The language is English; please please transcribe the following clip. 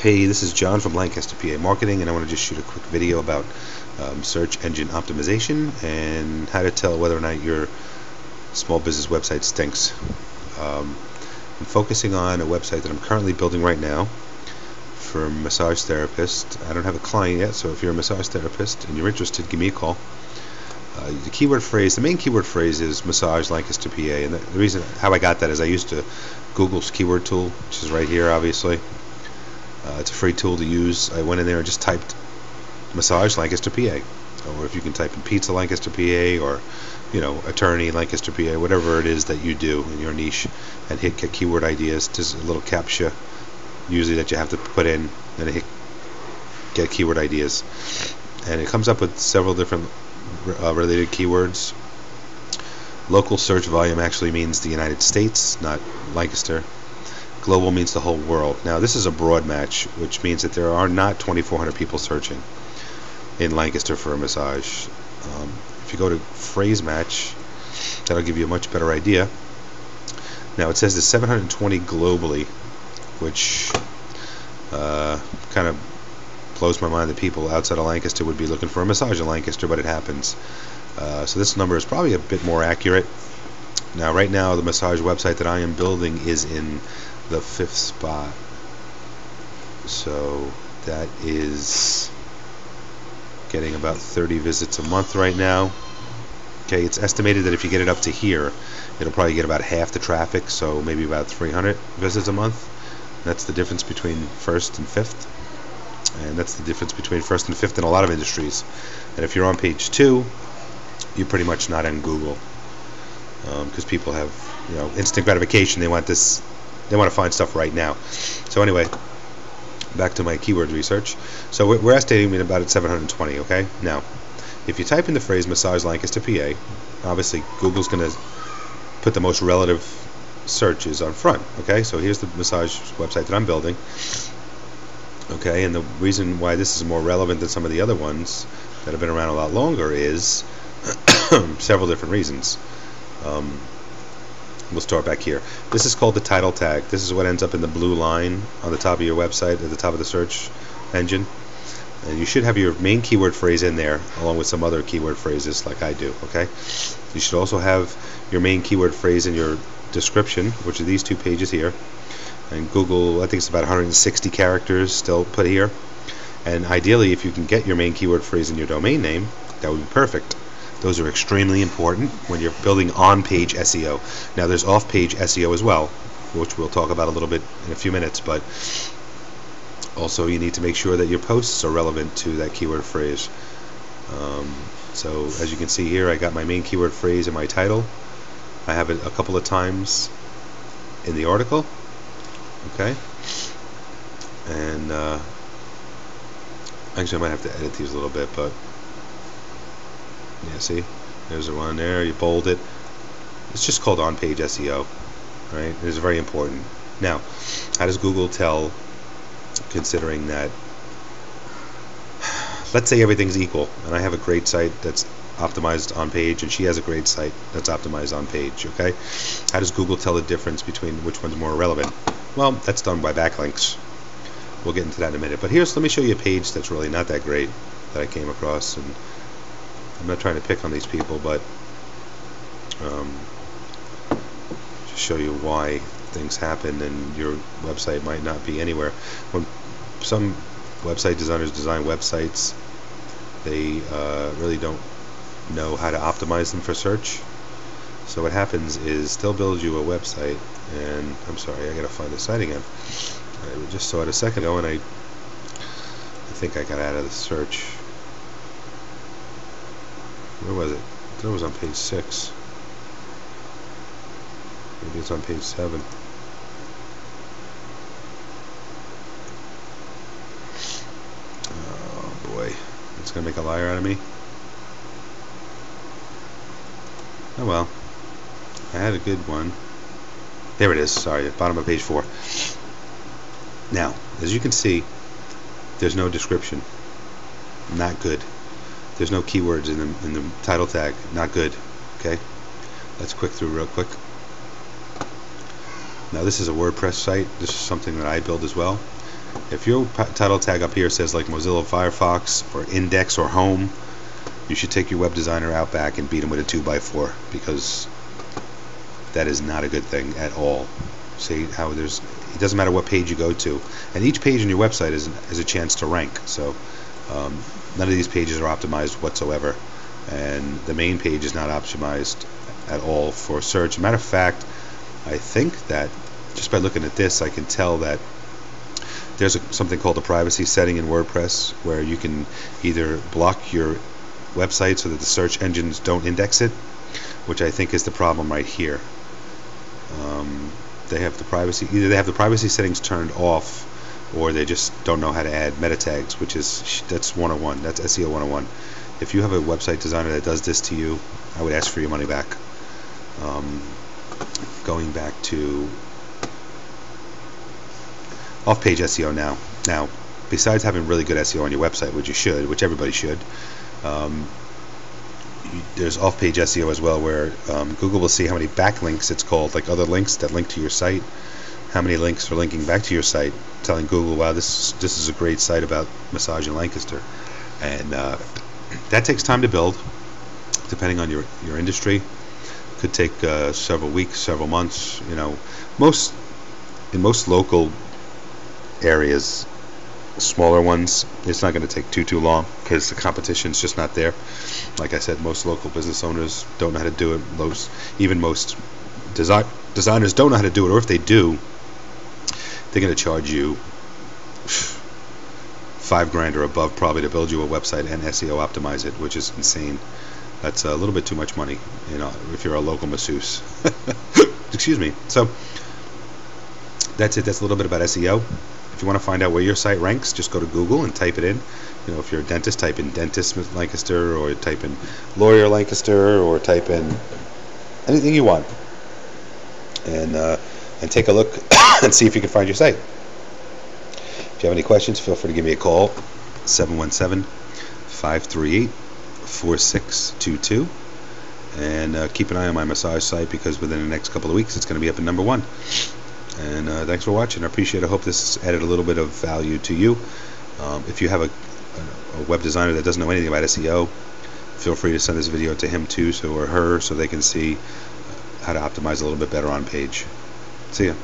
Hey, this is John from Lancaster PA Marketing, and I want to just shoot a quick video about search engine optimization and how to tell whether or not your small business website stinks. I'm focusing on a website that I'm currently building right now for a massage therapist. I don't have a client yet, so if you're a massage therapist and you're interested, give me a call. The main keyword phrase is massage Lancaster PA, and the reason how I got that is I used Google's keyword tool, which is right here, obviously. It's a free tool to use. I went in there and just typed massage Lancaster PA, or if you can type in pizza Lancaster PA, or attorney Lancaster PA, whatever it is that you do in your niche, and hit get keyword ideas. Just a little captcha usually that you have to put in, and hit get keyword ideas, and it comes up with several different related keywords. Local search volume actually means the United States, not Lancaster. Global means the whole world. Now this is a broad match, which means that there are not 2,400 people searching in Lancaster for a massage. If you go to phrase match, that'll give you a much better idea. Now it says there's 720 globally, which kind of blows my mind that people outside of Lancaster would be looking for a massage in Lancaster, but it happens. So this number is probably a bit more accurate. Now right now the massage website that I am building is in the 5th spot, so that is getting about 30 visits a month right now. Okay, it's estimated that if you get it up to here, it'll probably get about half the traffic, so maybe about 300 visits a month. That's the difference between 1st and 5th, and that's the difference between 1st and 5th in a lot of industries. And if you're on page 2, you're pretty much not on Google, because people have instant gratification. They want this. They want to find stuff right now. So anyway, back to my keyword research. So we're estimating about at 720. Okay. Now, if you type in the phrase massage Lancaster PA, obviously Google's going to put the most relative searches on front. Okay. So here's the massage website that I'm building. Okay. And the reason why this is more relevant than some of the other ones that have been around a lot longer is several different reasons. We'll start back here. This is called the title tag. This is what ends up in the blue line on the top of your website, at the top of the search engine. And you should have your main keyword phrase in there, along with some other keyword phrases like I do. Okay. You should also have your main keyword phrase in your description, which are these two pages here. And Google, I think it's about 160 characters still put here. And ideally, if you can get your main keyword phrase in your domain name, that would be perfect. Those are extremely important when you're building on-page SEO. Now there's off-page SEO as well, which we'll talk about a little bit in a few minutes, but also you need to make sure that your posts are relevant to that keyword phrase. So as you can see here, I got my main keyword phrase in my title. I have it a couple of times in the article. Okay. And actually I might have to edit these a little bit, but yeah, see, there's a one there, you bold it. It's just called on-page SEO, right? It is very important. Now, how does Google tell, considering that, let's say everything's equal, and I have a great site that's optimized on page, and she has a great site that's optimized on page, okay? How does Google tell the difference between which one's more relevant? Well, that's done by backlinks. We'll get into that in a minute. But let me show you a page that's really not that great that I came across, and I'm not trying to pick on these people, but just show you why things happen and your website might not be anywhere. When some website designers design websites, they really don't know how to optimize them for search. So what happens is they'll build you a website, and I'm sorry, I gotta find the site again. I just saw it a second ago, and I think I got out of the search. Where was it? I thought it was on page 6. Maybe it's on page 7. Oh boy, it's gonna make a liar out of me. Oh well, I had a good one. There it is. Sorry, bottom of page 4. Now, as you can see, there's no description. Not good. There's no keywords in the title tag. Not good. Okay, let's click through real quick. Now this is a WordPress site. This is something that I build as well. If your title tag up here says like Mozilla Firefox or Index or Home, you should take your web designer out back and beat him with a 2x4, because that is not a good thing at all. See how it doesn't matter what page you go to, and each page on your website is a chance to rank. So none of these pages are optimized whatsoever, and the main page is not optimized at all for search. Matter of fact, I think that just by looking at this, I can tell that there's something called a privacy setting in WordPress, where you can either block your website so that the search engines don't index it, which I think is the problem right here. They have the privacy, either they have the privacy settings turned off, or they just don't know how to add meta tags, that's 101. That's SEO 101. If you have a website designer that does this to you, I would ask for your money back. Going back to off-page SEO now. Now, besides having really good SEO on your website, which everybody should, there's off-page SEO as well, where Google will see how many backlinks, it's called, like other links that link to your site, how many links are linking back to your site, telling Google, wow, this is a great site about massage in Lancaster. And that takes time to build, depending on your industry. Could take several weeks, several months. You know, in most local areas, smaller ones, it's not going to take too long, because the competition's just not there. Like I said, most local business owners don't know how to do it. Even most designers don't know how to do it, or if they do, they're going to charge you $5,000 or above probably to build you a website and SEO optimize it, which is insane. That's a little bit too much money, you know, if you're a local masseuse. Excuse me. So that's it. That's a little bit about SEO. If you want to find out where your site ranks, just go to Google and type it in. You know, if you're a dentist, type in dentist Lancaster, or type in lawyer Lancaster, or type in anything you want, and take a look and see if you can find your site. If you have any questions, feel free to give me a call, 717-538-4622, and keep an eye on my massage site, because within the next couple of weeks it's going to be up in #1. And thanks for watching. I appreciate it. I hope this added a little bit of value to you. If you have a web designer that doesn't know anything about SEO, feel free to send this video to him too, or her, so they can see how to optimize a little bit better on page. See ya.